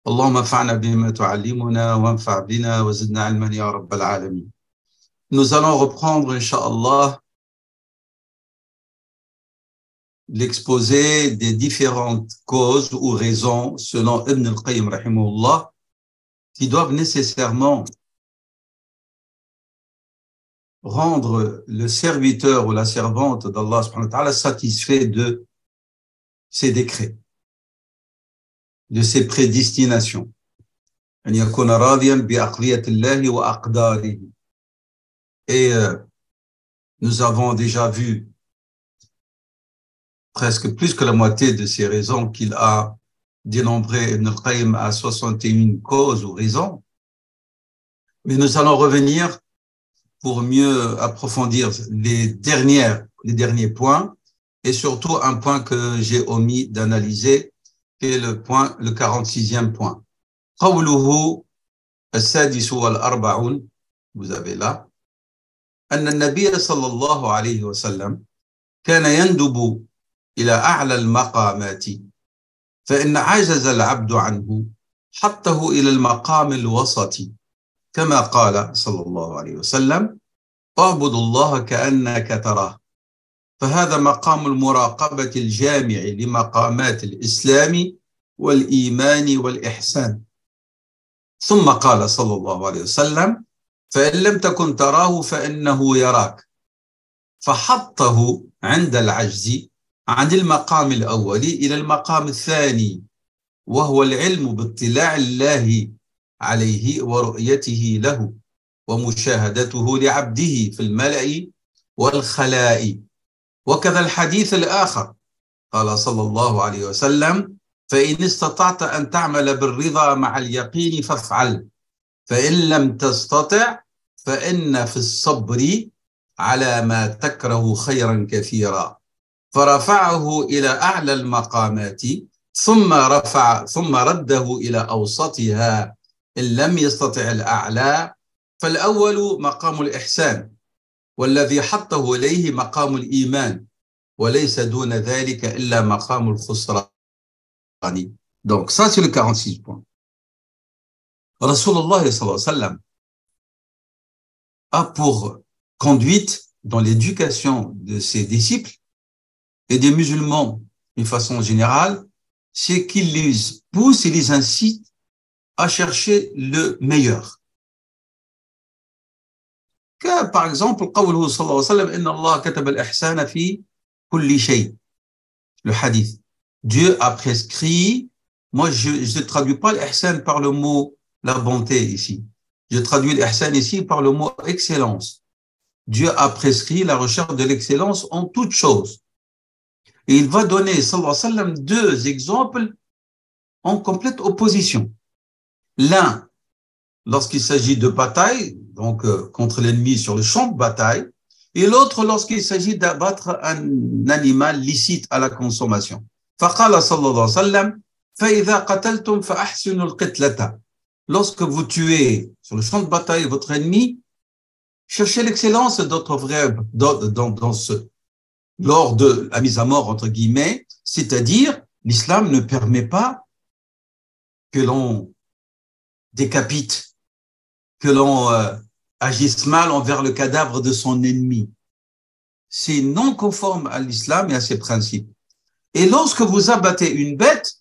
اللهم انفعنا بما تعلمنا وانفع بنا وزدنا علما يا رب العالمين. Nous allons reprendre, Inch'Allah, l'exposé des différentes causes ou raisons, selon Ibn al-Qayyim, rahimahullah, qui doivent nécessairement rendre le serviteur ou la servante d'Allah subhanahu wa ta'ala satisfait de ses décrets, de ses prédestinations. Et nous avons déjà vu presque plus que la moitié de ces raisons qu'il a dénombrées Ibn al-Qayyim à 61 causes ou raisons. Mais nous allons revenir pour mieux approfondir les derniers points et surtout un point que j'ai omis d'analyser, qui est le 46e point. قوله السادس والأربعون, vous avez là, أن النبي صلى الله عليه وسلم كان يندب إلى أعلى المقامات فإن عجز العبد عنه حطه إلى المقام الوسط كما قال صلى الله عليه وسلم اعبد الله كأنك تراه فهذا مقام المراقبة الجامع لمقامات الإسلام والإيمان والإحسان. ثم قال صلى الله عليه وسلم فإن لم تكن تراه فإنه يراك فحطه عند العجز عن المقام الأول إلى المقام الثاني وهو العلم باطلاع الله عليه ورؤيته له ومشاهدته لعبده في الملأ والخلاء. وكذا الحديث الآخر قال صلى الله عليه وسلم فإن استطعت أن تعمل بالرضا مع اليقين فافعل فإن لم تستطع فإن في الصبر على ما تكره خيرا كثيرا. فرفعه إلى أعلى المقامات ثم رده إلى أوسطها إن لم يستطع الأعلى فالأول مقام الإحسان والذي حطه إليه مقام الإيمان وليس دون ذلك إلا مقام الخسران. Donc ça c'est le 46 point. Rasulullah sallallahu alayhi wa sallam a pour conduite dans l'éducation de ses disciples et des musulmans d'une façon générale, c'est qu'il les pousse et les incite à chercher le meilleur. Que, par exemple, قوله صلى الله عليه وسلم إن الله كتب الإحسان في كل شيء, le hadith. Dieu a prescrit, moi je ne traduis pas l'ihsan par le mot la bonté ici, je traduis l'ihsan ici par le mot excellence. Dieu a prescrit la recherche de l'excellence en toutes choses. Et il va donner, sallallahu alayhi wa sallam, deux exemples en complète opposition. L'un, lorsqu'il s'agit de bataille, donc contre l'ennemi sur le champ de bataille, et l'autre lorsqu'il s'agit d'abattre un animal licite à la consommation. فقال صلى الله عليه وسلم فإذا قتلتم فأحسنوا القتلة. Lorsque vous tuez sur le champ de bataille votre ennemi, cherchez l'excellence lors de la mise à mort, entre guillemets, c'est-à-dire l'islam ne permet pas que l'on décapite, que l'on agisse mal envers le cadavre de son ennemi. C'est non conforme à l'islam et à ses principes. Et lorsque vous abattez une bête,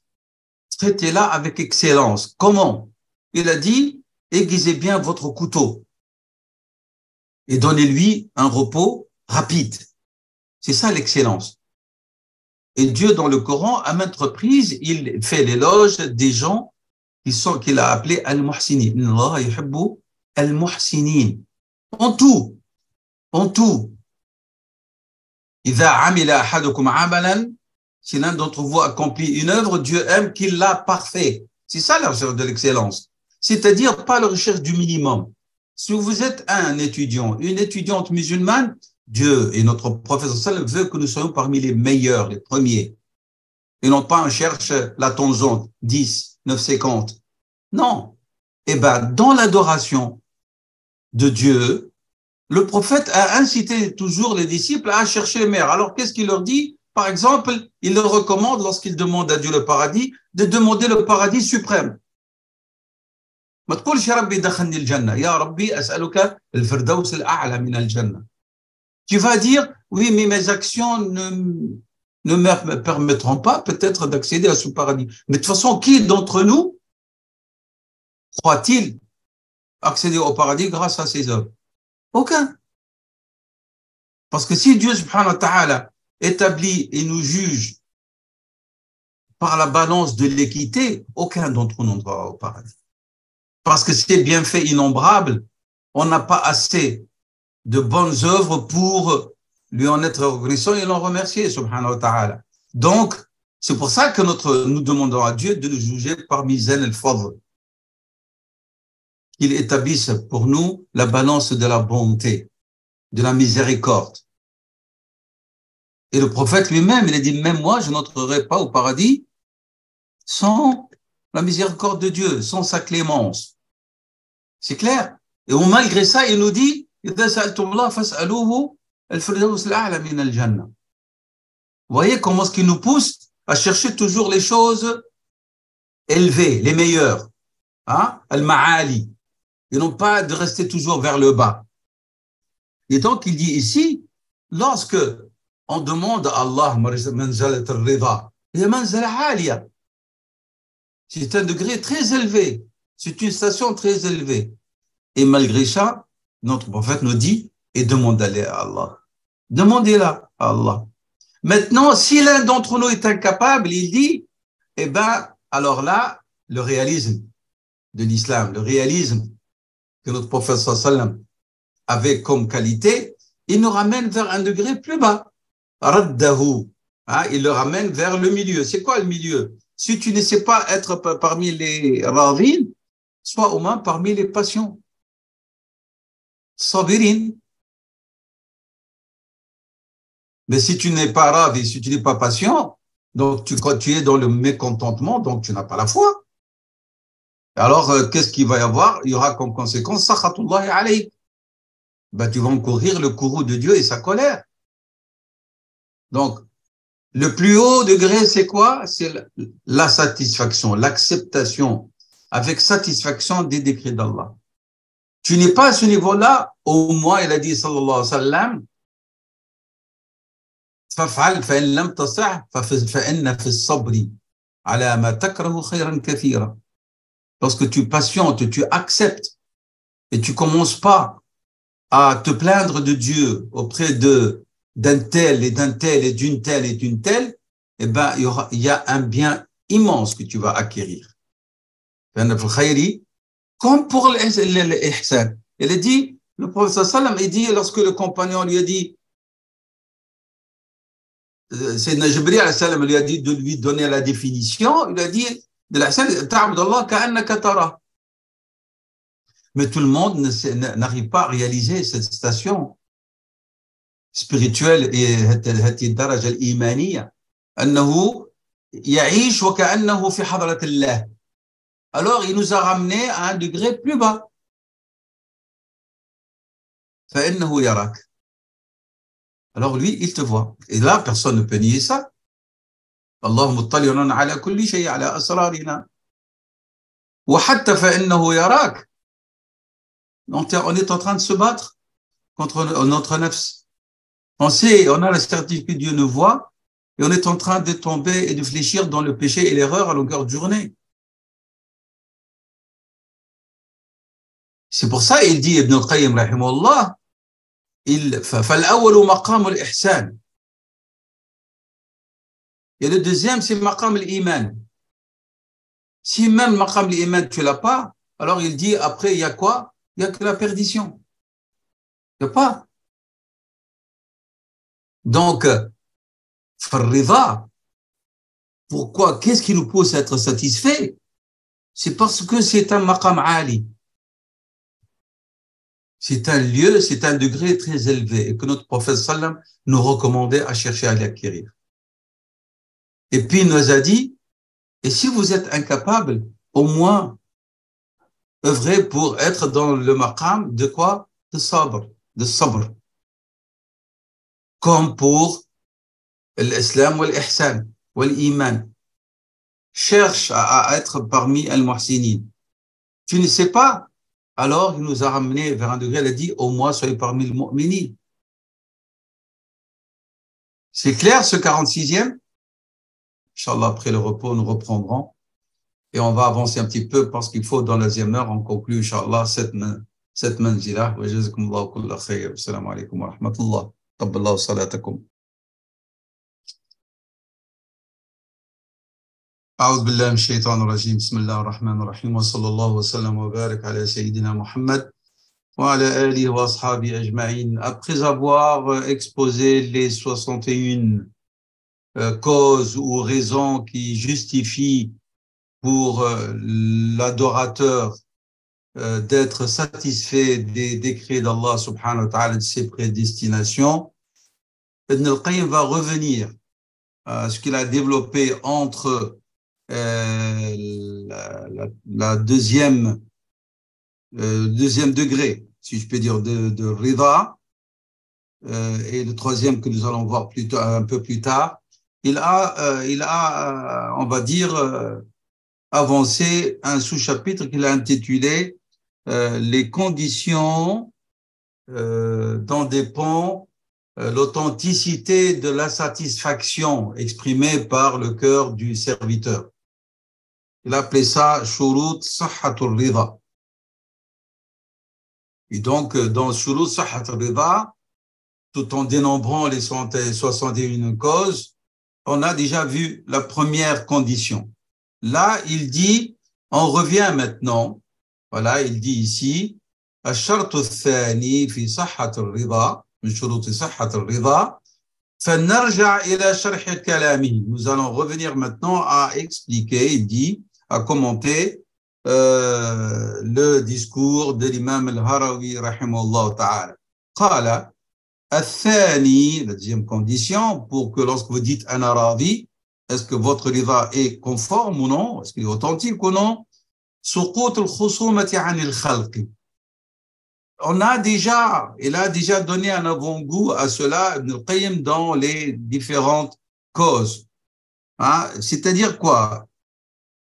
traitez-la avec excellence. Comment? Il a dit, aiguisez bien votre couteau et donnez-lui un repos rapide. C'est ça l'excellence. Et Dieu, dans le Coran, à maintes reprises, il fait l'éloge des gens qu'il a appelés al-muhsinin. Allah yuhibbu al-muhsinin. En tout. إذا عمل أحدكم عملا, si l'un d'entre vous accomplit une œuvre, Dieu aime qu'il l'a parfait. C'est ça la recherche de l'excellence. C'est-à-dire pas la recherche du minimum. Si vous êtes un étudiant, une étudiante musulmane, Dieu et notre prophète veut que nous soyons parmi les meilleurs, les premiers. Et non pas on cherche la tangente, 10, 9, 50. Non. Eh bien, dans l'adoration de Dieu, le prophète a incité toujours les disciples à chercher le meilleur. Alors, qu'est-ce qu'il leur dit? Par exemple, il leur recommande, lorsqu'ils demandent à Dieu le paradis, de demander le paradis suprême. ما تقولش يا ربي دخلني الجنة، يا ربي أسألك الفردوس الأعلى من الجنة. Tu vas dire, oui, mais mes actions ne me permettront pas peut-être d'accéder à ce paradis. Mais de toute façon, qui d'entre nous croit-il accéder au paradis grâce à ses œuvres? Aucun. Parce que si Dieu subhanahu wa ta'ala établit et nous juge par la balance de l'équité, aucun d'entre nous n'entrera au paradis. Parce que c'est bienfaits innombrables, on n'a pas assez de bonnes œuvres pour lui en être reconnaissant et l'en remercier, subhanahu wa ta'ala. Donc, c'est pour ça que nous demandons à Dieu de nous juger par Mizan al-Fadl. Qu'il établisse pour nous la balance de la bonté, de la miséricorde. Et le prophète lui-même, il a dit, même moi, je n'entrerai pas au paradis sans la miséricorde de Dieu, sans sa clémence. C'est clair. Et malgré ça, il nous dit, vous voyez comment est-ce qu'il nous pousse à chercher toujours les choses élevées, les meilleures, hein? Al-Ma'ali, et non pas de rester toujours vers le bas. Et donc, il dit ici, lorsque on demande à Allah, c'est un degré très élevé, c'est une station très élevée. Et malgré ça, notre prophète nous dit, et demandez-le à Allah. Demandez-la à Allah. Maintenant, si l'un d'entre nous est incapable, il dit, eh ben, alors là, le réalisme de l'islam, le réalisme que notre prophète sallam avait comme qualité, il nous ramène vers un degré plus bas. Raddahu. Hein, il le ramène vers le milieu. C'est quoi le milieu? Si tu ne sais pas être parmi les radines, sois au moins parmi les patients. Sabirin. Mais si tu n'es pas ravi, si tu n'es pas patient, donc quand tu es dans le mécontentement, donc tu n'as pas la foi. Alors, qu'est-ce qu'il va y avoir? Il y aura comme conséquence, sakhatullahi alayk. Ben, tu vas encourir le courroux de Dieu et sa colère. Donc, le plus haut degré, c'est quoi? C'est la satisfaction, l'acceptation avec satisfaction des décrets d'Allah. Tu n'es pas à ce niveau-là, au moins, il a dit, sallallahu alayhi wa sallam, فافعل فإن لم تستطع فإن في الصبر على ما تكره خيرا كثيرا. Lorsque tu patientes, tu acceptes et tu commences pas à te plaindre de Dieu auprès d'un tel et d'un tel et d'une telle et d'une telle, eh ben, il y a un bien immense que tu vas acquérir. Comme pour l'ihsan. Il a dit, le prophète sallam, il dit, lorsque le compagnon lui a dit, Sayyidina Jibril lui a dit de lui donner la définition, il a dit de l'ihsan, ta'bud Allah ka'annaka tara. Mais tout le monde n'arrive pas à réaliser cette station spirituelle et هذه الدرجة الإيمانية أنه يعيش وكأنه في حضرة الله. Alors il nous a ramené à un degré plus bas. فإنه يراك. Alors lui, il te voit. Et là, personne ne peut nier ça. الله مطلع على كل شيء على أسرارنا. وحتى فإنه يراك. Donc on est en train de se battre contre notre nafs. On sait, on a la certitude que Dieu nous voit et on est en train de tomber et de fléchir dans le péché et l'erreur à longueur de journée. C'est pour ça il dit Ibn al-Qayyim rahimahullah, فالأول مقام الإحسان. Et le deuxième, c'est maqam al-iman. Si même maqam al-iman tu l'as pas, alors il dit après il y a quoi? Il y a que la perdition. Il n'y a pas. Donc, farrida, pourquoi? Qu'est-ce qui nous pousse à être satisfait? C'est parce que c'est un maqam ali. C'est un lieu, c'est un degré très élevé et que notre prophète sallam nous recommandait à chercher à l'acquérir. Et puis il nous a dit, et si vous êtes incapable, au moins œuvrez pour être dans le maqam de quoi? De sabr, de sabr. Comme pour l'islam ou l'ihsan ou l'iman. Cherche à être parmi al-muhsinin. Tu ne sais pas? Alors, il nous a ramené vers un degré, il a dit, au moins, soyez parmi le mu'minin. C'est clair, ce 46e? Inch'Allah, après le repos, nous reprendrons. Et on va avancer un petit peu parce qu'il faut, dans la deuxième heure, on conclut, Inch'Allah, cette manzila. Wa jazakumullahu kulla khayr. Assalamu alaikum wa rahmatullah. Tabballahu salatakum. أعوذ بالله من الشيطان الرجيم بسم الله الرحمن الرحيم وصلى الله وسلم وبارك على سيدنا محمد وعلى آله وأصحابه أجمعين. Après avoir exposé les 61 causes ou raisons qui justifient pour l'adorateur d'être satisfait des décrets d'Allah subhanahu wa ta'ala, de ses prédestinations, Ibn al-Qayyim va revenir à ce qu'il a développé entre la deuxième degré, si je peux dire, de Rida, et le troisième que nous allons voir un peu plus tard. Il a on va dire, avancé un sous-chapitre qu'il a intitulé les conditions dont dépend l'authenticité de la satisfaction exprimée par le cœur du serviteur. Il a appelé ça Shurut Sahhatul Rida. Et donc, dans Shurut Sahhatul Rida, tout en dénombrant les 61 causes, on a déjà vu la première condition. Là, il dit, on revient maintenant, voilà, il dit ici, الشرط الثاني في صحة الرضا من شروط صحة الرضا فنرجع إلى شرح كلامه. Nous allons revenir maintenant à expliquer, il dit, à commenter le discours de l'imam al-Harawi rahimahullah ta'ala. قال الثاني, la deuxième condition, pour que lorsque vous dites أنا راضي, est-ce que votre rida est conforme ou non? Est-ce qu'il est authentique ou non? سقوط الخصومة عن الخلق. Il a déjà donné un avant-goût à cela, Ibn al-Qayyim, dans les différentes causes. Hein? C'est-à-dire quoi?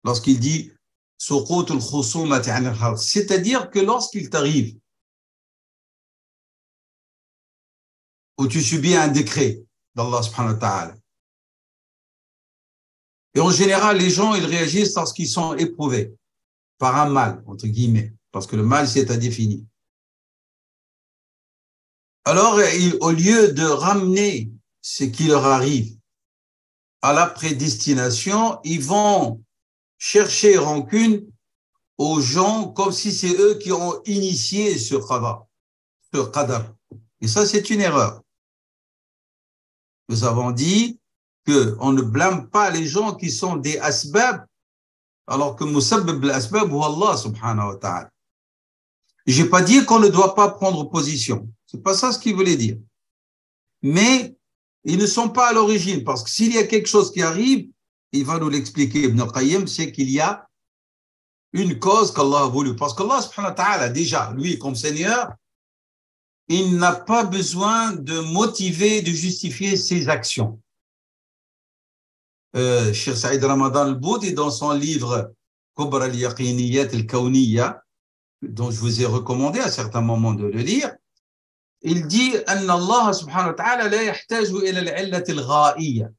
Lorsqu'il dit سقوط الخصومة عن الخلق, c'est-à-dire que lorsqu'il t'arrive où tu subis un décret d'Allah subhanahu wa ta'ala, et en général, les gens, ils réagissent lorsqu'ils sont éprouvés par un mal, entre guillemets, parce que le mal, c'est indéfini. Alors, au lieu de ramener ce qui leur arrive à la prédestination, ils vont chercher rancune aux gens comme si c'est eux qui ont initié ce qadar. Et ça, c'est une erreur. Nous avons dit qu'on ne blâme pas les gens qui sont des asbab, alors que musabbib al-asbab huwa Allah subhanahu wa ta'ala. J'ai pas dit qu'on ne doit pas prendre position. C'est pas ça ce qu'il voulait dire. Mais ils ne sont pas à l'origine, parce que s'il y a quelque chose qui arrive, il va nous l'expliquer, Ibn al-Qayyim, c'est qu'il y a une cause qu'Allah a voulu. Parce qu'Allah subhanahu wa ta'ala, déjà, lui, comme Seigneur, il n'a pas besoin de motiver, de justifier ses actions. Cheikh Saïd Ramadan al-Boudi, dans son livre Kubra al-Yaqiniyat al-Kawniyya, dont je vous ai recommandé à certains moments de le lire, il dit أن الله سبحانه وتعالى لا يحتاج إلى العلة الغائية.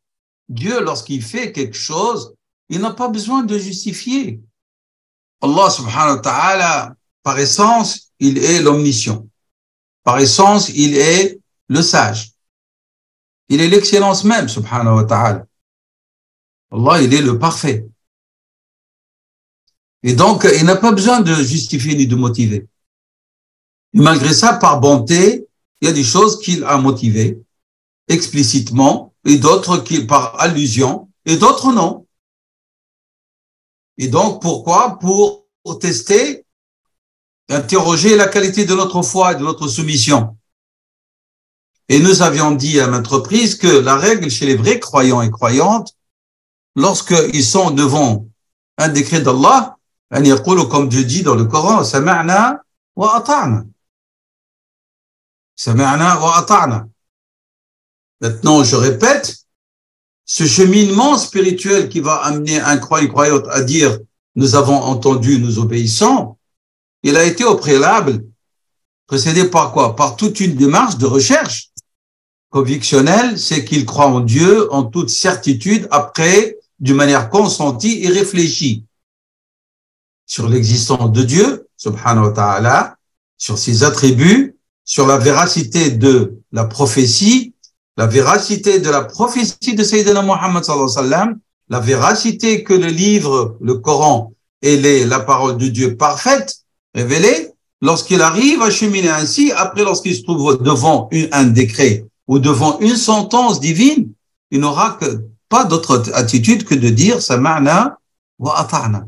Dieu, lorsqu'il fait quelque chose, il n'a pas besoin de justifier. Allah subhanahu wa ta'ala, par essence, il est l'omniscient. Par essence, il est le sage. Il est l'excellence même, subhanahu wa ta'ala. Allah, il est le parfait. Et donc, il n'a pas besoin de justifier ni de motiver. Et malgré ça, par bonté, il y a des choses qu'il a motivées explicitement et d'autres qui par allusion et d'autres non. Et donc, pourquoi? Pour tester, interroger la qualité de notre foi et de notre soumission. Et nous avions dit à maintes reprises que la règle chez les vrais croyants et croyantes, lorsqu'ils sont devant un décret d'Allah, comme Dieu dit dans le Coran, Sama'na wa ata'na. Sama'na wa ata'na. Maintenant, je répète, ce cheminement spirituel qui va amener un croyant à dire nous avons entendu, nous obéissons, il a été au préalable précédé par quoi? Par toute une démarche de recherche convictionnelle, c'est qu'il croit en Dieu en toute certitude, après, d'une manière consentie et réfléchie sur l'existence de Dieu, subhanahu wa ta'ala, sur ses attributs, sur la véracité de la prophétie, la véracité de la prophétie de Sayyidina Muhammad sallallahu alayhi wa sallam, la véracité que le livre, le Coran, est la parole de Dieu parfaite, révélée. Lorsqu'il arrive à cheminer ainsi, après lorsqu'il se trouve devant un décret ou devant une sentence divine, il n'aura pas d'autre attitude que de dire sama'na wa ata'na.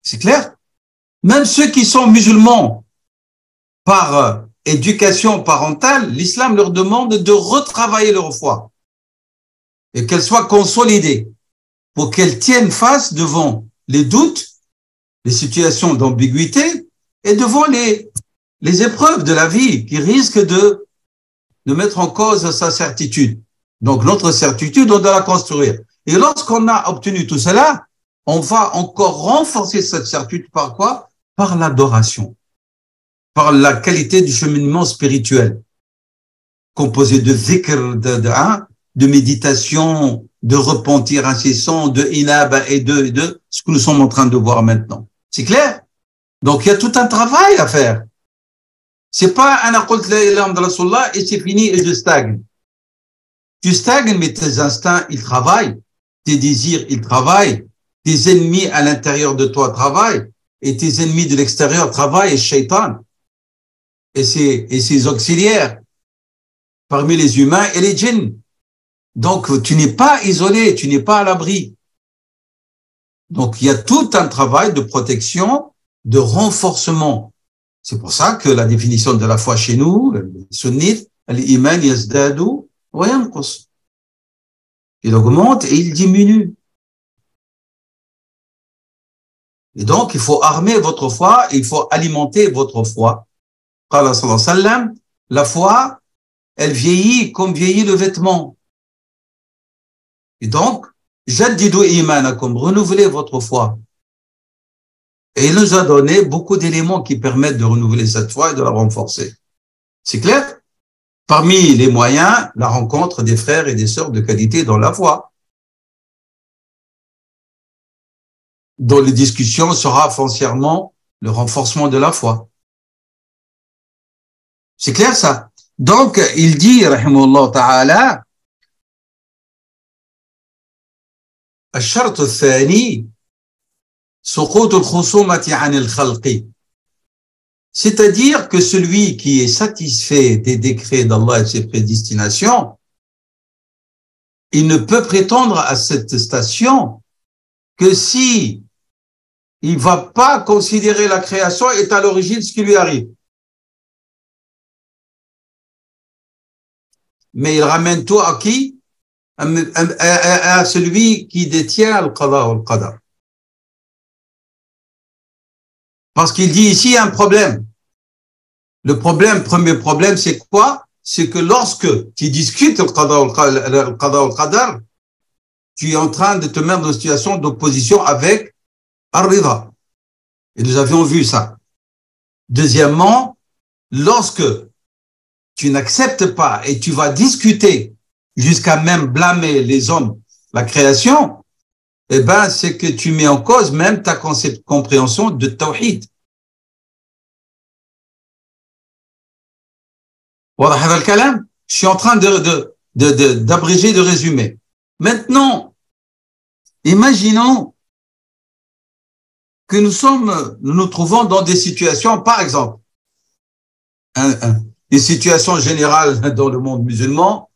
C'est clair? Même ceux qui sont musulmans par éducation parentale, l'islam leur demande de retravailler leur foi et qu'elle soit consolidée pour qu'elle tienne face devant les doutes, les situations d'ambiguïté et devant les épreuves de la vie qui risquent de mettre en cause sa certitude. Donc, notre certitude, on doit la construire. Et lorsqu'on a obtenu tout cela, on va encore renforcer cette certitude par quoi? Par l'adoration, par la qualité du cheminement spirituel, composé de zikr, de méditation, de repentir incessant, de inaba et de ce que nous sommes en train de voir maintenant. C'est clair? Donc, il y a tout un travail à faire. C'est pas un qult la ilaha illallah rasulullah et c'est fini et je stagne. Tu stagnes, mais tes instincts, ils travaillent. Tes désirs, ils travaillent. Tes ennemis à l'intérieur de toi travaillent. Et tes ennemis de l'extérieur travaillent, et shaitan. Et ses auxiliaires. Parmi les humains et les djinns. Donc, tu n'es pas isolé, tu n'es pas à l'abri. Donc, il y a tout un travail de protection, de renforcement. C'est pour ça que la définition de la foi chez nous, les sunnites, l'iman yazdadu wa yanqus. Il augmente et il diminue. Et donc, il faut armer votre foi, il faut alimenter votre foi. Qala sallallahu alayhi wa sallam, la foi, elle vieillit comme vieillit le vêtement. Et donc, jaddidu imanakum, renouvelez votre foi. Et il nous a donné beaucoup d'éléments qui permettent de renouveler cette foi et de la renforcer. C'est clair? Parmi les moyens, la rencontre des frères et des sœurs de qualité dans la foi, dont les discussions sera foncièrement le renforcement de la foi. C'est clair ça? Donc, il dit, rahimahullah ta'ala, الشرط الثاني سقوط الخصومة عن الخلق. C'est-à-dire que celui qui est satisfait des décrets d'Allah et de ses prédestinations, il ne peut prétendre à cette station que si il va pas considérer la création est à l'origine de ce qui lui arrive. Mais il ramène tout à qui? À celui qui détient al-qada ou al-qadar. Parce qu'il dit ici, il y a un problème. Le problème, premier problème, c'est quoi? C'est que lorsque tu discutes le qada ou al-qadar, tu es en train de te mettre dans une situation d'opposition avec ar-rida. Et nous avions vu ça. Deuxièmement, lorsque tu n'acceptes pas et tu vas discuter jusqu'à même blâmer les hommes, la création, eh ben, c'est que tu mets en cause même ta compréhension de tawhid. Je suis en train d'abréger, de résumer. Maintenant, imaginons que nous nous trouvons dans des situations, par exemple, une situation générale dans le monde musulman,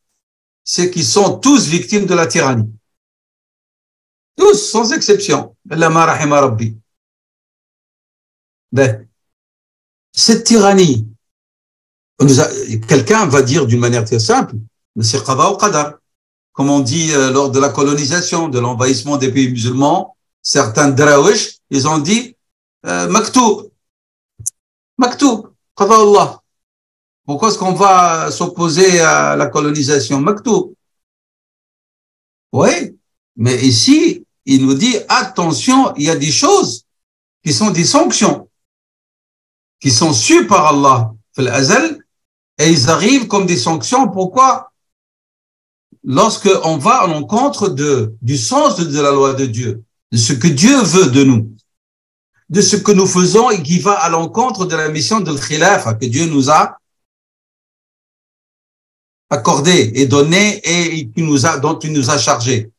c'est qu'ils sont tous victimes de la tyrannie. Tous, sans exception. Ben, cette tyrannie, quelqu'un va dire d'une manière très simple, mais c'est qada ou qadar. Comme on dit lors de la colonisation, de l'envahissement des pays musulmans, certains drawish, ils ont dit maktoub, qada Allah. Pourquoi est-ce qu'on va s'opposer à la colonisation? Maktoub. Oui, mais ici, il nous dit attention, il y a des choses qui sont des sanctions. qui sont su par Allah, fil azal, et ils arrivent comme des sanctions. Pourquoi? Lorsque on va à l'encontre du sens de la loi de Dieu, de ce que Dieu veut de nous, de ce que nous faisons et qui va à l'encontre de la mission de l'Khilafa que Dieu nous a accordé et donné et dont il nous a chargé.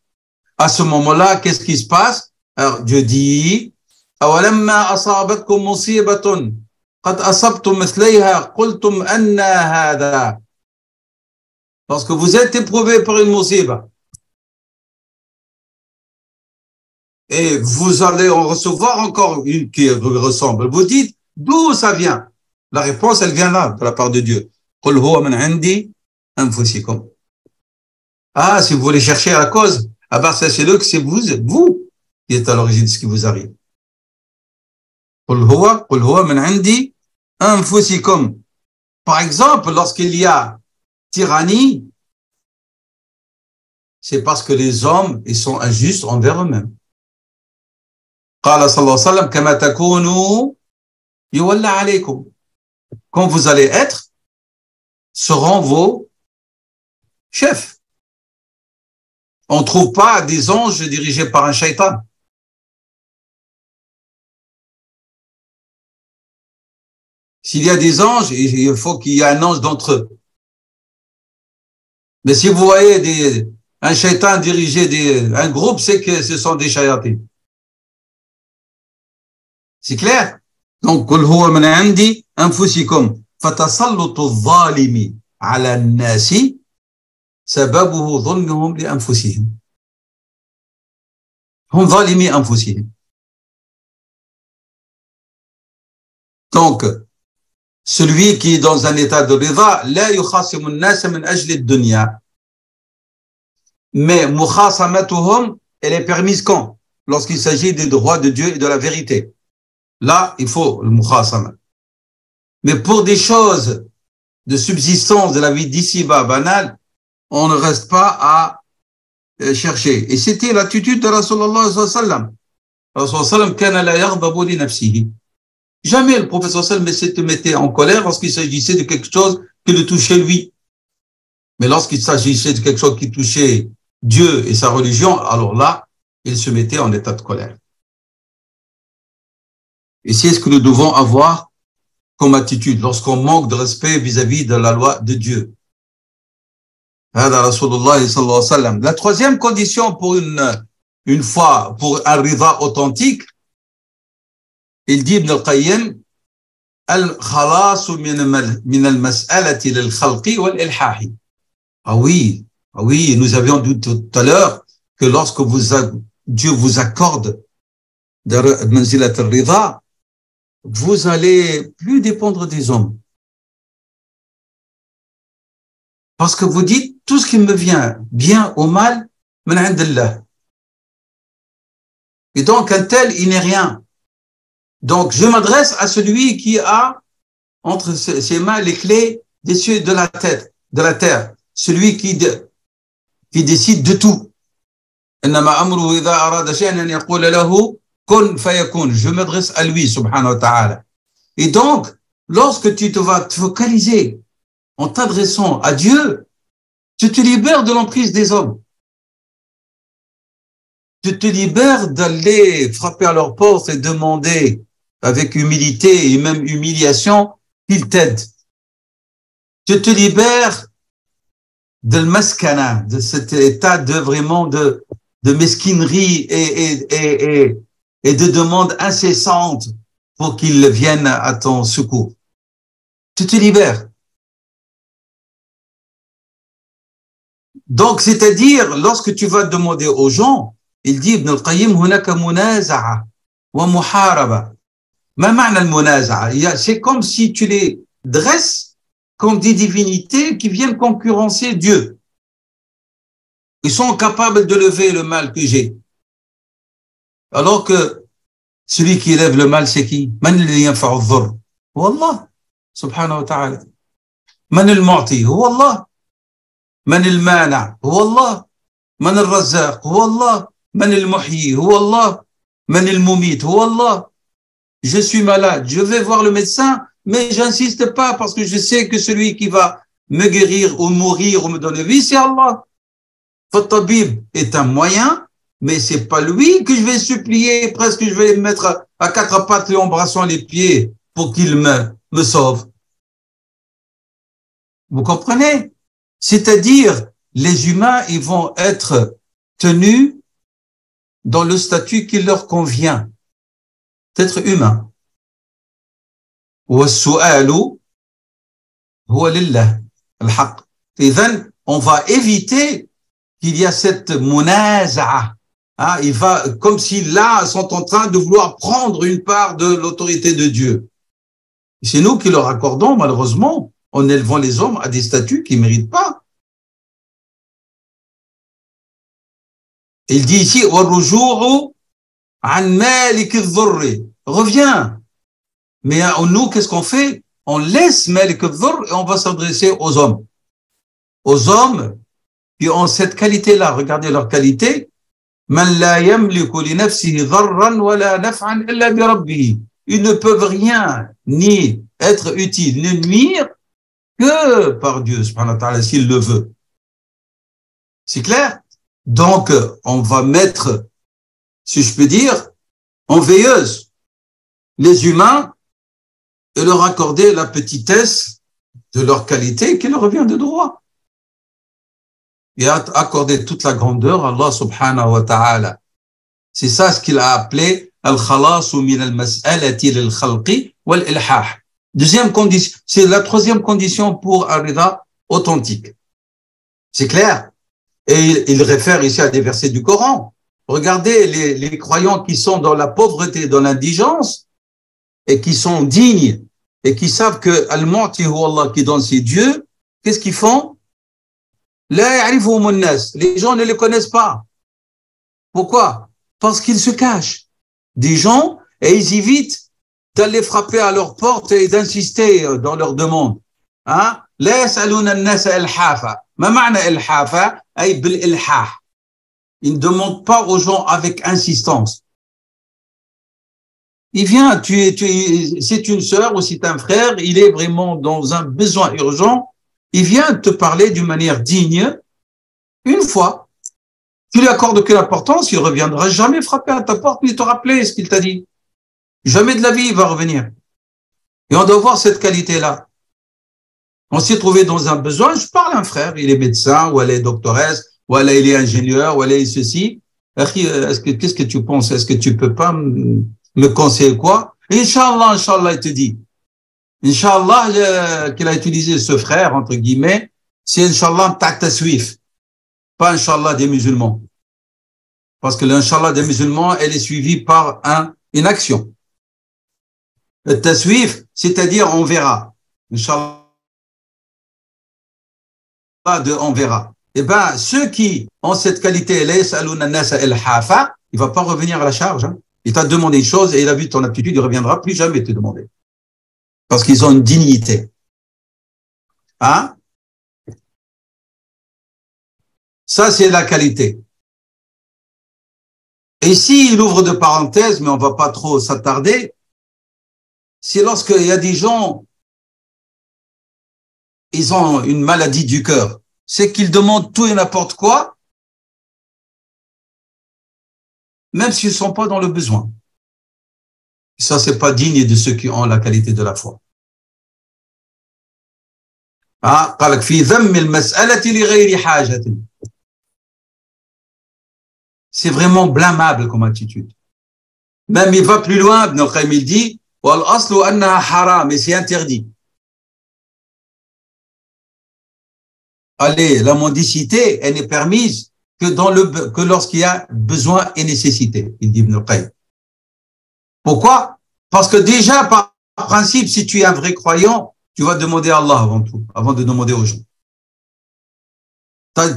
À ce moment-là, qu'est-ce qui se passe? Alors, Dieu dit, أَوَلَمَّا أَصَابَتْكُمْ مُصِيبَةٌ قَدْ أَصَبْتُمْ مِثْلَيْهَا قُلْتُمْ أَنَّا هَذَا. Lorsque vous êtes éprouvé par une musiba et vous allez en recevoir encore une qui ressemble, vous dites d'où ça vient? La réponse, elle vient là, de la part de Dieu. قُلْ هُوَ مِنْ عِنْدِي أَنفُسِكُمْ. Ah, si vous voulez chercher la cause, ah ben sachez-le que c'est vous qui êtes à l'origine de ce qui vous arrive. قُلْ هُوَ مِنْ عِنْدِي أَنفُسِكُمْ. Par exemple, lorsqu'il y a tyrannie, c'est parce que les hommes, ils sont injustes envers eux-mêmes. قال صلى الله عليه وسلم كما تكونوا يولى عليكم. Quand vous allez être, seront vos chefs. On ne trouve pas des anges dirigés par un shaitan. S'il y a des anges, il faut qu'il y ait un ange d'entre eux. Mais si vous voyez un shaitan diriger un groupe, c'est que ce sont des shayatins. C'est clair? Donc, قُلْ هُوَ مِنْ عِنْدِي أَنفُسِكُمْ فَتَسَلُّطُ الظَّالِمِ عَلَى النَّاسِ سَبَبُهُ ظُلْمُهُمْ لِأَنفُسِهِمْ. هُمْ ظَالِمِي أَنفُسِهِمْ. Donc, celui qui est dans un état de rida, لا يخاصم الناس من أجل الدنيا. Mais mukhasamatuhum, elle est permise quand? Lorsqu'il s'agit des droits de Dieu et de la vérité. Là, il faut le mukhasama. Mais pour des choses de subsistance de la vie d'ici-bas banale, on ne reste pas à chercher. Et c'était l'attitude de Rasulullah sallallahu alayhi wa sallam. Rasulullah sallallahu kana la yaghdabu li nafsihi. Jamais le professeur sallallahu alayhi wa sallam se mettait en colère lorsqu'il s'agissait de quelque chose qui le touchait lui. Mais lorsqu'il s'agissait de quelque chose qui touchait Dieu et sa religion, alors là, il se mettait en état de colère. Et c'est ce que nous devons avoir comme attitude lorsqu'on manque de respect vis-à-vis de la loi de Dieu. La troisième condition pour une foi, pour un rida authentique, il dit Ibn al-Qayyim, al-khalasu min al-mas'alati lil-khalqi wal-ilhahi. Ah oui, nous avions dit tout à l'heure que lorsque Dieu vous accorde de manzilat al-rida, vous allez plus dépendre des hommes. Parce que vous dites, tout ce qui me vient, bien ou mal, min indillah. Et donc, un tel, il n'est rien. Donc, je m'adresse à celui qui a entre ses mains les clés des cieux et de la terre. Celui qui décide de tout. Innama amruhu idha arada shay'an an yaqula lahu kun fayakun. Je m'adresse à lui, subhanahu wa ta'ala. Et donc, lorsque tu te vas te focaliser en t'adressant à Dieu, tu te libères de l'emprise des hommes. Tu te libères d'aller frapper à leur porte et demander avec humilité et même humiliation qu'ils t'aident. Tu te libères de l'maskana, de cet état de vraiment de mesquinerie et de demande incessante pour qu'ils viennent à ton secours. Tu te libères. Donc, c'est-à-dire, lorsque tu vas demander aux gens, il dit Ibn al-Qayyim, hunaka munaza'a wa muharaba. Ma ma'na al-munaza'a? C'est comme si tu les dresses comme des divinités qui viennent concurrencer Dieu. Ils sont capables de lever le mal que j'ai. Alors que celui qui lève le mal, c'est qui? Man alladhi yanfa'u ad-dhurr? Huwa Allah, subhanahu wa ta'ala. Man al-mu'ti? Huwa Allah. من المانع هو الله من الرزاق هو الله من المحيي هو الله من المميت هو الله. Je suis malade, je vais voir le médecin, mais j'insiste pas parce que je sais que celui qui va me guérir ou mourir ou me donner vie, c'est Allah. Fatabib est un moyen, mais c'est pas lui que je vais supplier, presque je vais le mettre à quatre pattes et embrassant les pieds pour qu'il me sauve. Vous comprenez? C'est-à-dire, les humains, ils vont être tenus dans le statut qui leur convient d'être humain. والسؤال هو لله الحق. إذن, on va éviter qu'il y a cette munaza'a. Hein, il va, comme si là, sont en train de vouloir prendre une part de l'autorité de Dieu. C'est nous qui leur accordons, malheureusement, en élevant les hommes à des statuts qu'ils ne méritent pas. Il dit ici, reviens. Mais nous, qu'est-ce qu'on fait? On laisse Malik al-Dhurr et on va s'adresser aux hommes. Aux hommes qui ont cette qualité-là. Regardez leur qualité. Man la yamliku li nafsihi dharran wa la naf'an illa bi rabbih. Ils ne peuvent rien, ni être utiles, ni nuire que par Dieu, subhanahu wa ta'ala, s'il le veut. C'est clair? Donc, on va mettre, si je peux dire, en veilleuse les humains et leur accorder la petitesse de leur qualité qui leur revient de droit. Et accorder toute la grandeur à Allah subhanahu wa ta'ala. C'est ça ce qu'il a appelé al-khalasu min al-mas'alati lil-khalqi wal-ilhah. Deuxième condition, c'est la troisième condition pour un rida authentique. C'est clair? Et il réfère ici à des versets du Coran. Regardez les croyants qui sont dans la pauvreté, dans l'indigence, et qui sont dignes, et qui savent que Al-Mu'ti huwa Allah qui donne ses dieux, qu'est-ce qu'ils font? La ya'rifuhum an-nas. Les gens ne les connaissent pas. Pourquoi? Parce qu'ils se cachent. Des gens, et ils évitent d'aller frapper à leur porte et d'insister dans leur demande. Hein? La yas'aluna an-nas al-hafa. Ma ma'na al-hafa? Ay bil-ilhah. Ils ne demandent pas aux gens avec insistance. Il vient, c'est une sœur ou c'est un frère, il est vraiment dans un besoin urgent, il vient te parler d'une manière digne, une fois. Tu lui accordes aucune importance, il ne reviendra jamais frapper à ta porte ni te rappeler ce qu'il t'a dit. Jamais de la vie il va revenir. Et on doit voir cette qualité-là. On s'est trouvé dans un besoin, je parle à un frère, il est médecin, ou elle est doctoresse, ou elle est ingénieur, ou elle est ceci. Qu'est-ce que tu penses? Est-ce que tu peux pas me conseiller quoi? Inch'Allah, Inch'Allah, il te dit. Inch'Allah, qu'il a utilisé ce frère, entre guillemets, c'est Inch'Allah ta'taswif. Pas Inch'Allah des musulmans. Parce que l'Inch'Allah des musulmans, elle est suivie par une action. Le taswif, c'est-à-dire on verra. Inch'Allah, on verra. Eh ben, ceux qui ont cette qualité, il ne va pas revenir à la charge. Hein. Il t'a demandé une chose et il a vu ton aptitude, il ne reviendra plus jamais te demander. Parce qu'ils ont une dignité. Hein? Ça, c'est la qualité. Et ici, il ouvre de parenthèses, mais on ne va pas trop s'attarder. C'est lorsqu'il y a des gens, ils ont une maladie du cœur. C'est qu'ils demandent tout et n'importe quoi, même s'ils ne sont pas dans le besoin. Ça, c'est pas digne de ceux qui ont la qualité de la foi. Ah, c'est vraiment blâmable comme attitude. Même il va plus loin, Ibn al-Qayyim il dit, mais c'est interdit. Allez, la mendicité, elle n'est permise que lorsqu'il y a besoin et nécessité, il dit Ibn al-Qayyim. Pourquoi? Parce que déjà, par principe, si tu es un vrai croyant, tu vas demander à Allah avant tout, avant de demander aux gens.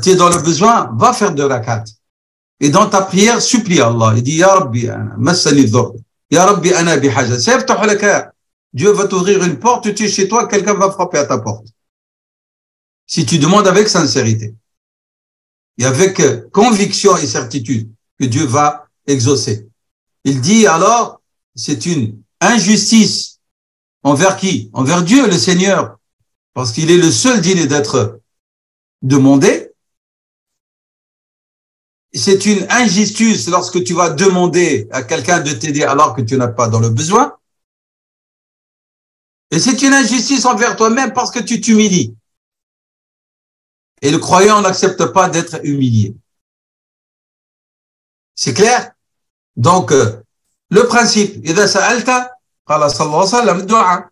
Tu es dans le besoin, va faire de rakat. Et dans ta prière, supplie Allah. Il dit, Ya Rabbi, massani dhur. Ya Rabbi, ana bihaja. Dieu va t'ouvrir une porte, tu es chez toi, quelqu'un va frapper à ta porte. Si tu demandes avec sincérité et avec conviction et certitude que Dieu va exaucer. Il dit alors, c'est une injustice Envers qui? Envers Dieu, le Seigneur. Parce qu'il est le seul digne d'être demandé. C'est une injustice lorsque tu vas demander à quelqu'un de t'aider alors que tu n'as pas dans le besoin. Et c'est une injustice envers toi-même parce que tu t'humilies. Et le croyant n'accepte pas d'être humilié. C'est clair? Donc, le principe, إذا سألت قال صلى الله عليه وسلم الدعاء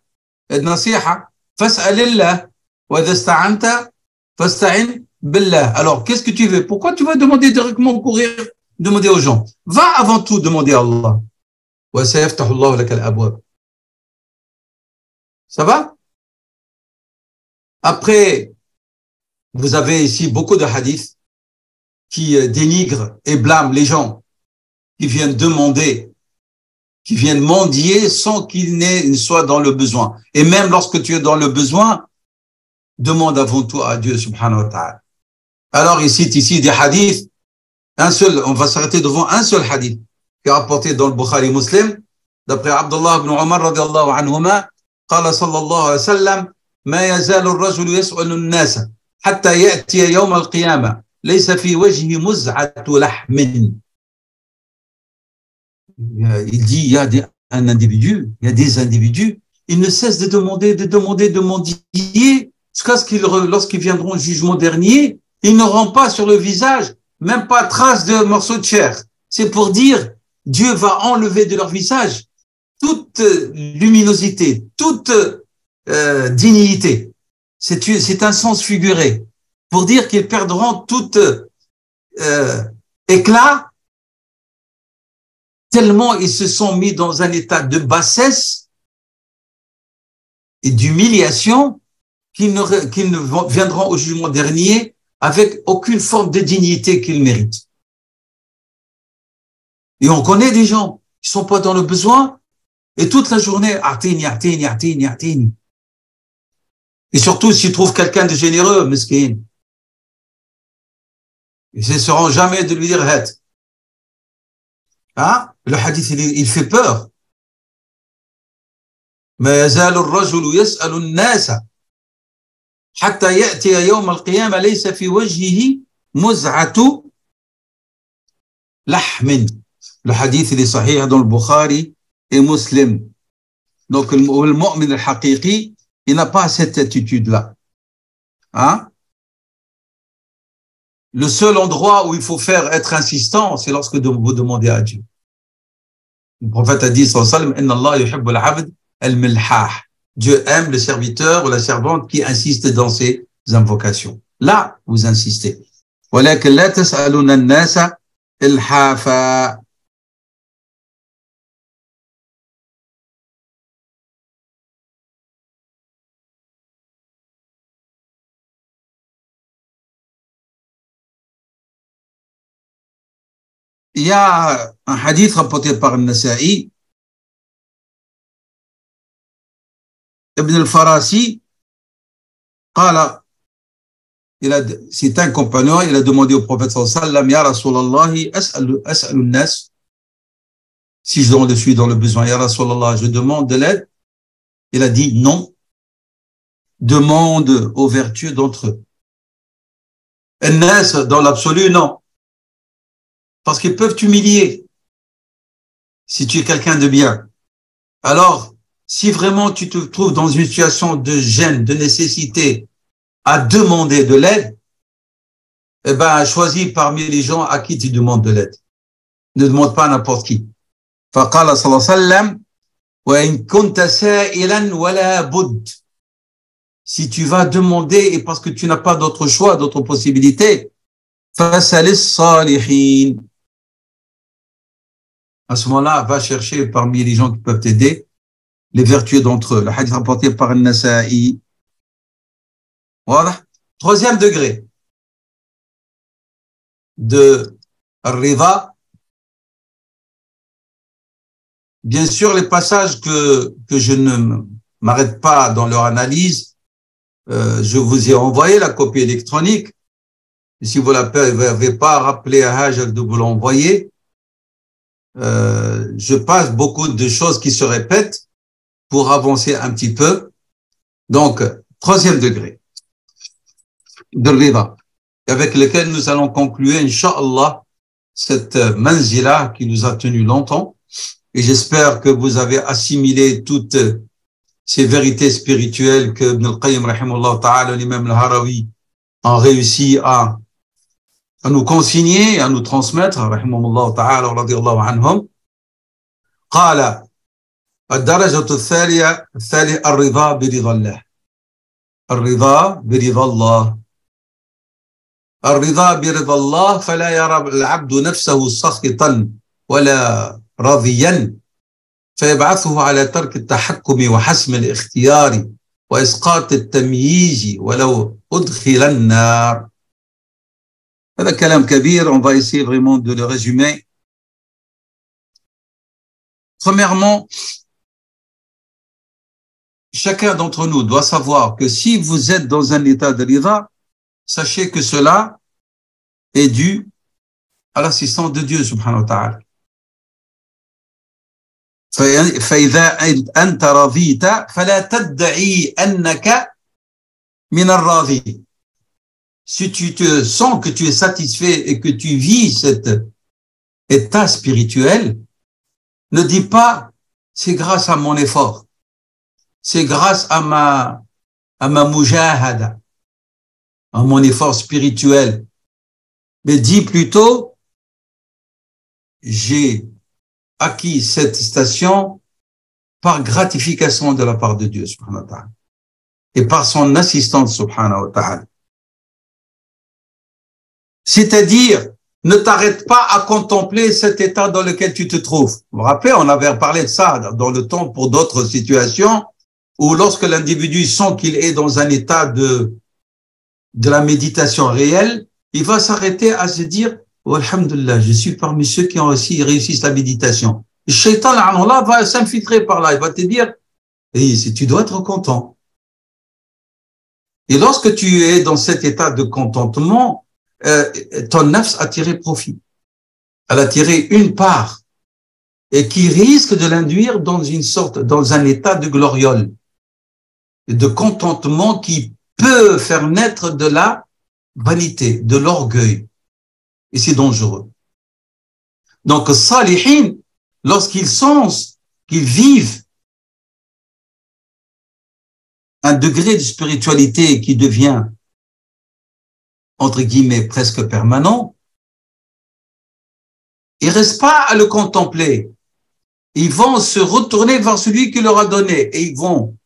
النصيحة فاسأل الله وإذا استعنت فاستعن بالله. Alors, qu'est-ce que tu veux? Pourquoi tu vas demander directement courir, demander aux gens? Va avant tout demander à Allah. وسيفتح الله لك الأبواب. Ça va? Après, vous avez ici beaucoup de hadiths qui dénigrent et blâment les gens qui viennent demander, qui viennent mendier sans qu'ils soient dans le besoin. Et même lorsque tu es dans le besoin, demande avant tout à Dieu subhanahu wa ta'ala. Alors il cite ici des hadiths, on va s'arrêter devant un seul hadith qui est rapporté dans le Bukhari Muslim, d'après Abdullah ibn Umar radiallahu anhuma, قال صلى الله عليه وسلم ما يزال الرجل يسأل الناس حتى يأتي يوم القيامة ليس في وجهه مزعة لحم. Il dit, il y a un individu, il y a des individus, ils ne cessent de demander, de mendier, jusqu'à ce qu'ils, lorsqu'ils viendront au jugement dernier, ils n'auront pas sur le visage, même pas trace de morceaux de chair. C'est pour dire, Dieu va enlever de leur visage toute luminosité, toute dignité. C'est un sens figuré, pour dire qu'ils perdront tout éclat, tellement ils se sont mis dans un état de bassesse et d'humiliation qu'ils ne viendront au jugement dernier avec aucune forme de dignité qu'ils méritent. Et on connaît des gens qui sont pas dans le besoin et toute la journée, atini. Et surtout s'ils trouvent quelqu'un de généreux, mesquin. Ils ne cesseront jamais de lui dire, het. Hein? Le hadith, il fait peur. ما يزال الرجل يسأل الناس حتى يأتي يوم القيامة ليس في وجهه مزعة لحم. Le hadith, il est sahih dans le Bukhari et Muslim. Donc, le mu'min al-haqiqi, il n'a pas cette attitude-là. Hein? Le seul endroit où il faut faire être insistant, c'est lorsque vous demandez à Dieu. Le prophète a dit, sallallahu alayhi wa sallam, Inna Allah yuhibbu al-abd al-milhah. Dieu aime le serviteur ou la servante qui insiste dans ses invocations. Là, vous insistez. ولكن لا تسألون الناس إلحافا. Il y a un hadith rapporté par Nasa'i, Ibn al-Farasi, c'est un compagnon, il a demandé au prophète sallallahu alayhi wa sallam, Ya Rasulallah, as'alu nas, si je suis dans le besoin, Ya Rasulallah, je demande de l'aide. Il a dit non, demande aux vertus d'entre eux. Nas, dans l'absolu, non. Parce qu'ils peuvent t'humilier si tu es quelqu'un de bien. Alors, si vraiment tu te trouves dans une situation de gêne, de nécessité à demander de l'aide, eh ben, choisis parmi les gens à qui tu demandes de l'aide. Ne demande pas à n'importe qui. فقال صلى الله عليه وسلم وإن كنت سائلا ولا بد. Si tu vas demander et parce que tu n'as pas d'autre choix, d'autre possibilité, فاسأل الصالحين. À ce moment-là, va chercher parmi les gens qui peuvent t'aider les vertueux d'entre eux. Le hadith rapporté par Nasa'i. Voilà. Troisième degré de Rida. Bien sûr, les passages que je ne m'arrête pas dans leur analyse, je vous ai envoyé la copie électronique. Et si vous n'avez pas rappelé à Hajj de vous l'envoyer, je passe beaucoup de choses qui se répètent pour avancer un petit peu. Donc, troisième degré de rida, avec lequel nous allons conclure, Inch'Allah, cette manzila qui nous a tenu longtemps. Et j'espère que vous avez assimilé toutes ces vérités spirituelles que Ibn al-Qayyim, rahimahullah ta'ala, l'imam al-Harawi, a réussi à nous consigner, à nous transmettre, rahimahullah ta'ala, radiyallahu anhum. قال الدرجة الثانية الرضا برضا الله. الرضا برضا الله. الرضا برضا الله فلا يرى العبد نفسه سخطا ولا راضيا فيبعثه على ترك التحكم وحسم الاختيار وإسقاط التمييز ولو أدخل النار. هذا كلام كبير, on va essayer vraiment de le résumer. Premièrement, chacun d'entre nous doit savoir que si vous êtes dans un état de rida, sachez que cela est dû à l'assistance de Dieu subhanahu wa ta'ala. فإذا أنت رضيت فلا تدعي أنك من الراضي. Si tu te sens que tu es satisfait et que tu vis cet état spirituel, ne dis pas c'est grâce à mon effort, c'est grâce à ma mujahada, à mon effort spirituel, mais dis plutôt j'ai acquis cette station par gratification de la part de Dieu subhanahu wa ta'ala et par son assistance subhanahu wa ta'ala. C'est-à-dire, ne t'arrête pas à contempler cet état dans lequel tu te trouves. Vous vous rappelez, on avait parlé de ça dans le temps pour d'autres situations où lorsque l'individu sent qu'il est dans un état de la méditation réelle, il va s'arrêter à se dire oh, alhamdulillah, je suis parmi ceux qui ont aussi réussi la méditation. Le shaitan va s'infiltrer par là, il va te dire hey, tu dois être content. Et lorsque tu es dans cet état de contentement, ton nafs a tiré profit. Elle a tiré une part et qui risque de l'induire dans un état de gloriole, de contentement qui peut faire naître de la vanité, de l'orgueil. Et c'est dangereux. Donc, salihin, lorsqu'ils sensent qu'ils vivent un degré de spiritualité qui devient entre guillemets presque permanent, ils ne restent pas à le contempler. Ils vont se retourner vers celui qui leur a donné et ils vont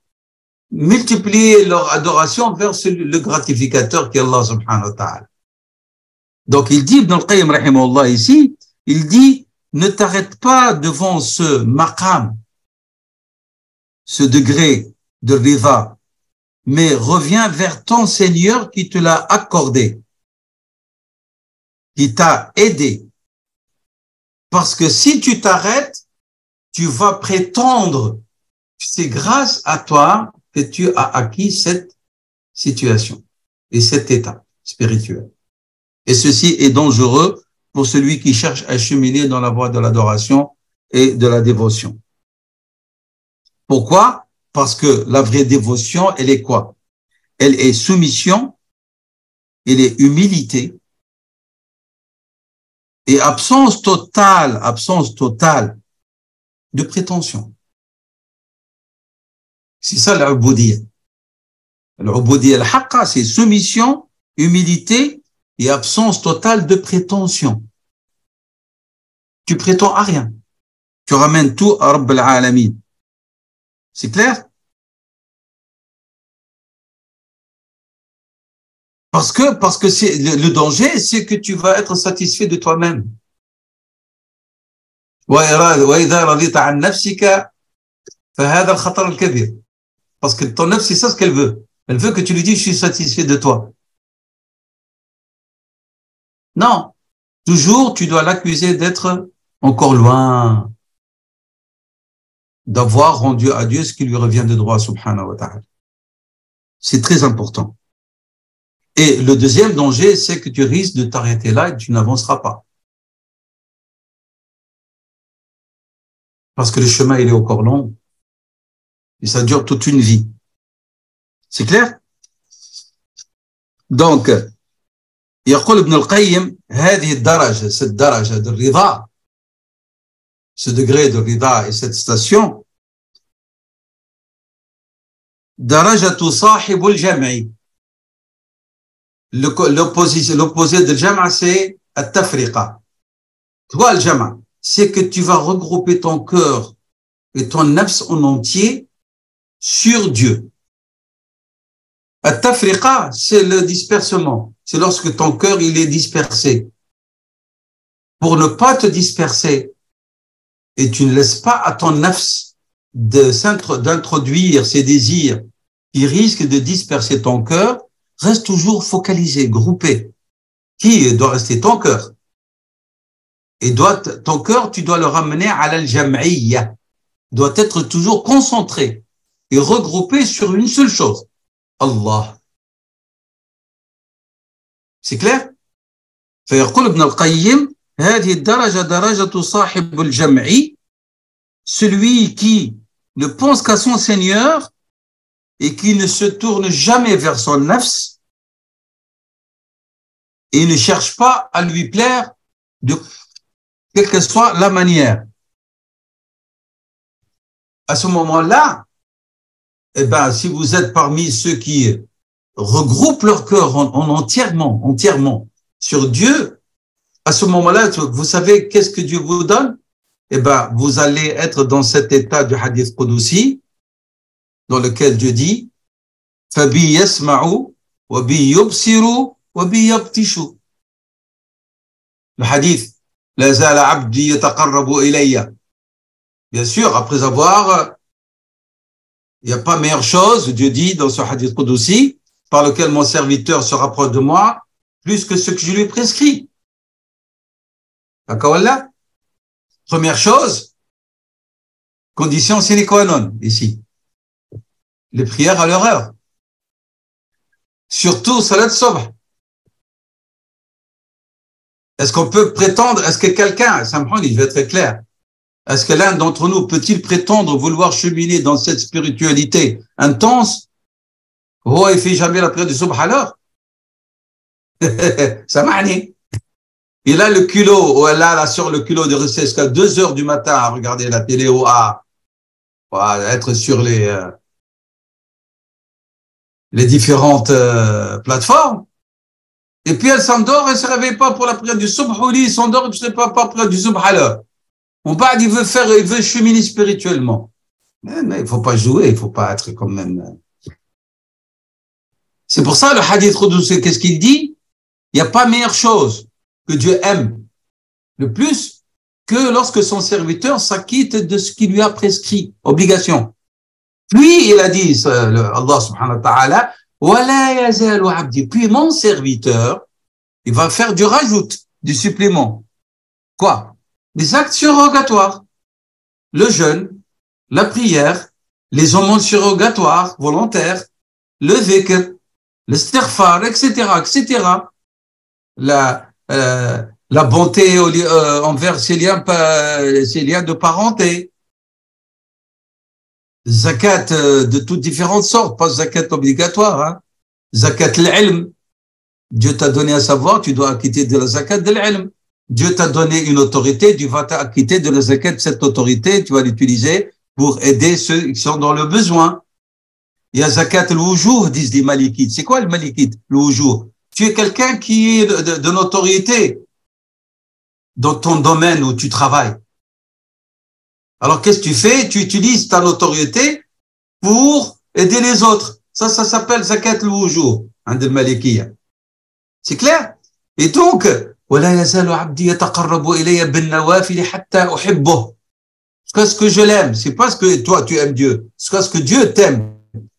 multiplier leur adoration vers le gratificateur qui est Allah subhanahu wa ta'ala. Donc il dit, Ibn al-Qayyim rahimahullah ici, il dit, ne t'arrête pas devant ce maqam, ce degré de rida, mais reviens vers ton Seigneur qui te l'a accordé, qui t'a aidé. Parce que si tu t'arrêtes, tu vas prétendre que c'est grâce à toi que tu as acquis cette situation et cet état spirituel. Et ceci est dangereux pour celui qui cherche à cheminer dans la voie de l'adoration et de la dévotion. Pourquoi? Parce que la vraie dévotion, elle est quoi? Elle est soumission, elle est humilité et absence totale de prétention. C'est ça l'ubudiyya. L'ubudiyya al-haqqa, c'est soumission, humilité et absence totale de prétention. Tu prétends à rien. Tu ramènes tout à Rabb al-Alamin. C'est clair? Parce que c'est le danger, c'est que tu vas être satisfait de toi-même. Parce que ton nafs, c'est ça ce qu'elle veut. Elle veut que tu lui dises, je suis satisfait de toi. Non. Toujours, tu dois l'accuser d'être encore loin, d'avoir rendu à Dieu ce qui lui revient de droit, subhanahu wa ta'ala. C'est très important. Et le deuxième danger, c'est que tu risques de t'arrêter là et tu n'avanceras pas. Parce que le chemin, il est encore long. Et ça dure toute une vie. C'est clair? Donc, يقول ابن القيم هذه الدرجة cette درجة de الرضا, ce degré de rida et cette station, درجة صاحب الجمع. L'opposé de jama, c'est التفرقة. Toi, le jama, c'est que tu vas regrouper ton cœur et ton nafs en entier sur Dieu. التفرقة, c'est le dispersement. C'est lorsque ton cœur, il est dispersé. Pour ne pas te disperser, et tu ne laisses pas à ton nafs d'introduire ses désirs qui risquent de disperser ton cœur, reste toujours focalisé, groupé. Qui doit rester? Ton cœur. Et ton cœur, tu dois le ramener à l'al-jam'iyya. Doit être toujours concentré et regroupé sur une seule chose. Allah. C'est clair? فيقول ابن القيم هذه الدرجة درجة صاحب الجمع, celui qui ne pense qu'à son Seigneur et qui ne se tourne jamais vers son nafs et ne cherche pas à lui plaire de quelle que soit la manière. À ce moment-là, eh ben, si vous êtes parmi ceux qui regroupent leur cœur entièrement sur Dieu, à ce moment-là, vous savez qu'est-ce que Dieu vous donne? Eh ben, vous allez être dans cet état du hadith Qudusi, dans lequel Dieu dit, فَبِي يَسْمَعُوا وَبِي يُبْصِرُوا وَبِي يَبْطِشُوا. Le hadith, لَا زَالَ عَبْدِي يَتَقَرَّبُ إِلَيَّ. Bien sûr, après avoir, il n'y a pas meilleure chose, Dieu dit dans ce hadith Qudusi, par lequel mon serviteur se rapproche de moi, plus que ce que je lui ai prescrit. D'accord là? Première chose, condition sine qua non, ici. Les prières à leur heure. Surtout salat subh. Est-ce qu'on peut prétendre, est-ce que quelqu'un, ça me prend, je vais être très clair, est-ce que l'un d'entre nous peut-il prétendre vouloir cheminer dans cette spiritualité intense? Oh, il fait jamais la prière du subh alors? Ça m'a dit. Il a le culot, ou elle a là sur le culot de rester jusqu'à 2 heures du matin à regarder la télé ou à être sur les différentes plateformes. Et puis elle s'endort, elle se réveille pas pour la prière du subh, ou il s'endort, il ne se réveille pas pour la prière du subh à l'heure. Mon père, il veut cheminer spirituellement. Mais il faut pas jouer, il faut pas être quand même. C'est pour ça le hadith Qudusi, qu'est-ce qu'il dit? Il n'y a pas meilleure chose que Dieu aime le plus que lorsque son serviteur s'acquitte de ce qu'il lui a prescrit, obligation. Puis il a dit, Allah subhanahu wa ta'ala, وَلَا يَزَالُ عَبْدِي. Puis mon serviteur, il va faire du rajout, du supplément. Quoi? Des actes surrogatoires. Le jeûne, la prière, les aumônes surrogatoires, volontaires, le dhikr, l'istighfar, etc., etc. La bonté envers ses liens de parenté. Zakat de toutes différentes sortes, pas zakat obligatoire, hein. Zakat l'ilm. Dieu t'a donné à savoir, tu dois acquitter de la zakat de l'ilm. Dieu t'a donné une autorité, tu vas t'acquitter de la zakat de cette autorité, tu vas l'utiliser pour aider ceux qui sont dans le besoin. Il y a zakat al-wujuh, disent les malikites. C'est quoi le malikite, le wujuh? Tu es quelqu'un qui est de notoriété dans ton domaine où tu travailles. Alors, qu'est-ce que tu fais? Tu utilises ta notoriété pour aider les autres. Ça s'appelle zakat al-wujuh, عند المالكية. C'est clair? Et donc, ولا يزال عبدي يتقرب إلي بالنوافل حتى أحبه. C'est ce que je l'aime. C'est pas ce que toi tu aimes Dieu. C'est ce que Dieu t'aime.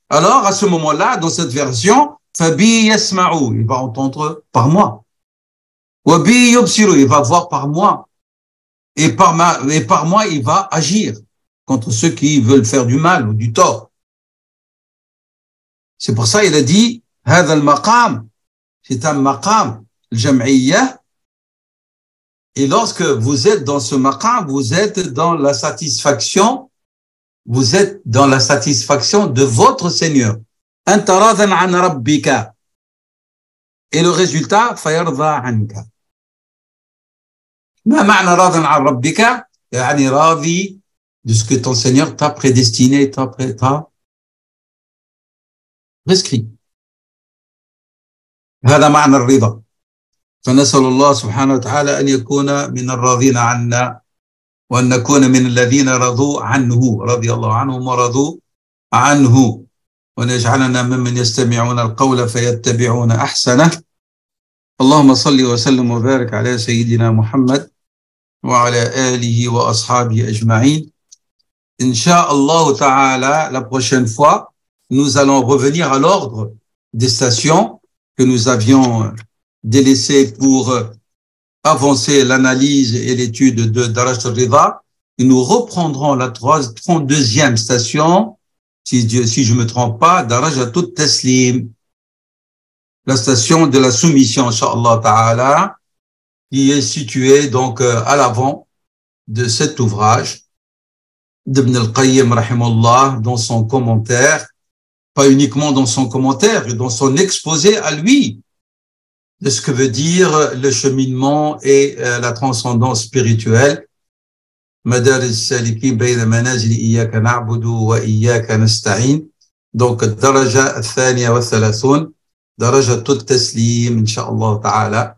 Alors, à ce moment-là, dans cette version, فبي يسمعوا, il va entendre par moi. وبي يبصروا, il va voir par moi. Et par moi, il va agir contre ceux qui veulent faire du mal ou du tort. C'est pour ça il a dit هذا المقام, c'est un maqam, الجمعية. Et lorsque vous êtes dans ce maqam, vous êtes dans la satisfaction vous êtes dans la satisfaction de votre Seigneur. أنت راض عن ربك. Et le résultat, فيرضى عنك. ما معنى راض عن ربك؟ يعني راضي de ce que ton Seigneur t'a prédestiné, t'a prescrit. هذا معنى الرضا. فنسأل الله سبحانه وتعالى أن يكون من الراضين عنا وأن نكون من الذين رضوا عنه رضي الله عنهم ورضوا عنه وأن يجعلنا ممن يستمعون القول فيتبعون أحسنه. اللهم صل وسلم وبارك على سيدنا محمد وعلى آله وأصحابه أجمعين. Inch'Allah ta'ala, la prochaine fois, nous allons revenir à l'ordre des stations que nous avions délaissées pour avancer l'analyse et l'étude de Daraj al-Rida. Et nous reprendrons la 32e station, si je ne me trompe pas, Daraj al-Taslim, la station de la soumission, Inch'Allah ta'ala, qui est située donc à l'avant de cet ouvrage d'Ibn al-Qayyim rahimahullah dans son commentaire, pas uniquement dans son commentaire, mais dans son exposé à lui de ce que veut dire le cheminement et la transcendance spirituelle. Madaris salikin bayna manazil iyyaka na'budu wa iyyaka nasta'in. Donc daraja al-thaniya wa thalathun, daraja at-taslim incha'Allah ta'ala.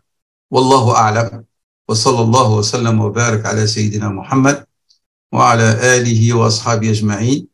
Wallahu a'lam. Wa sallallahu wa sallam wa barak ala sayyidina Muhammad وعلى آله وأصحابه أجمعين.